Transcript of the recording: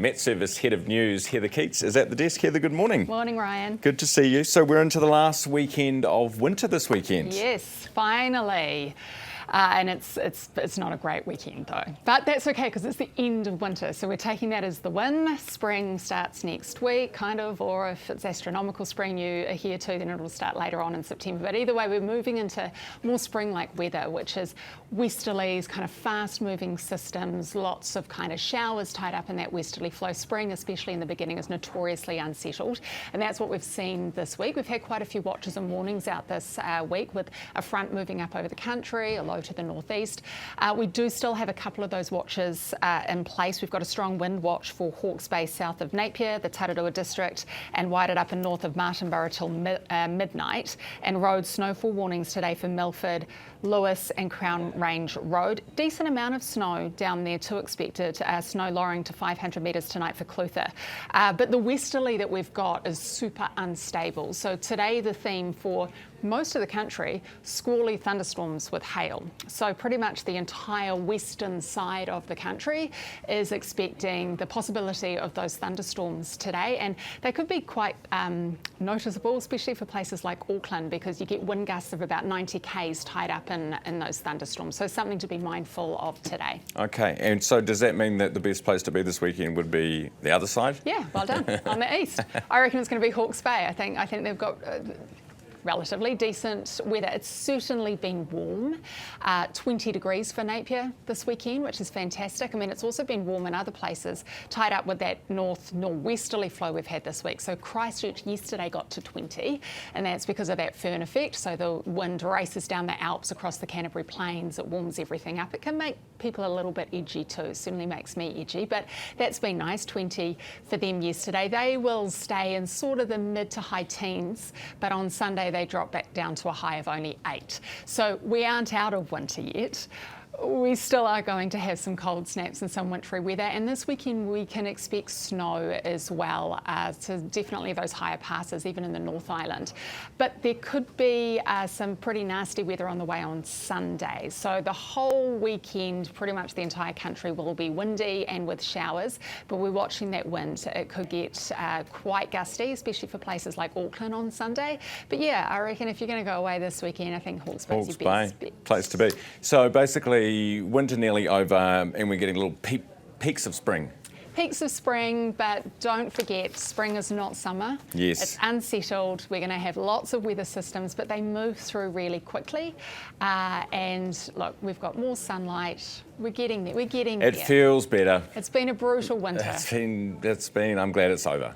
Metservice Head of News, Heather Keats, is at the desk. Heather, good morning. Morning, Ryan. Good to see you. So we're into the last weekend of winter this weekend. Yes, finally. And it's not a great weekend though, but that's okay because it's the end of winter, so we're taking that as the win. Spring starts next week, kind of, or if it's astronomical spring you are here too, then it'll start later on in September. But either way, we're moving into more spring-like weather, which is westerlies, kind of fast-moving systems, lots of kind of showers tied up in that westerly flow. Spring, especially in the beginning, is notoriously unsettled, and that's what we've seen this week. We've had quite a few watches and warnings out this week, with a front moving up over the country, a low to the northeast. We do still have a couple of those watches in place. We've got a strong wind watch for Hawke's Bay south of Napier, the Tararua district, and wired up and north of Martinborough till midnight. And road snowfall warnings today for Milford, Lewis and Crown Range Road. Decent amount of snow down there too expected, snow lowering to 500 metres tonight for Clutha. But the westerly that we've got is super unstable. So today the theme for most of the country, squally thunderstorms with hail. So pretty much the entire western side of the country is expecting the possibility of those thunderstorms today, and they could be quite noticeable, especially for places like Auckland, because you get wind gusts of about 90 k's tied up in those thunderstorms. So something to be mindful of today. Okay, and so does that mean that the best place to be this weekend would be the other side? Yeah, well done, on the east. I reckon it's going to be Hawke's Bay. I think they've got relatively decent weather. It's certainly been warm, 20 degrees for Napier this weekend, which is fantastic. I mean, it's also been warm in other places, tied up with that northwesterly flow we've had this week. So Christchurch yesterday got to 20, and that's because of that Fern effect. So the wind races down the Alps across the Canterbury Plains. It warms everything up. It can make people a little bit edgy too. Certainly makes me edgy, but that's been nice. 20 for them yesterday. They will stay in sort of the mid to high teens, but on Sunday they drop back down to a high of only 8. So we aren't out of winter yet. We still are going to have some cold snaps and some wintry weather, and this weekend we can expect snow as well, so definitely those higher passes even in the North Island. But there could be some pretty nasty weather on the way on Sunday. So the whole weekend, pretty much the entire country will be windy and with showers, but we're watching that wind. It could get quite gusty, especially for places like Auckland on Sunday. But yeah, I reckon if you're going to go away this weekend, I think Hawke's Bay's your best bet. Place to be. So basically, winter nearly over, and we're getting little peaks of spring. Peaks of spring, but don't forget, spring is not summer. Yes. It's unsettled. We're going to have lots of weather systems, but they move through really quickly. And look, we've got more sunlight. We're getting there. We're getting there. It feels better. It's been a brutal winter. I'm glad it's over.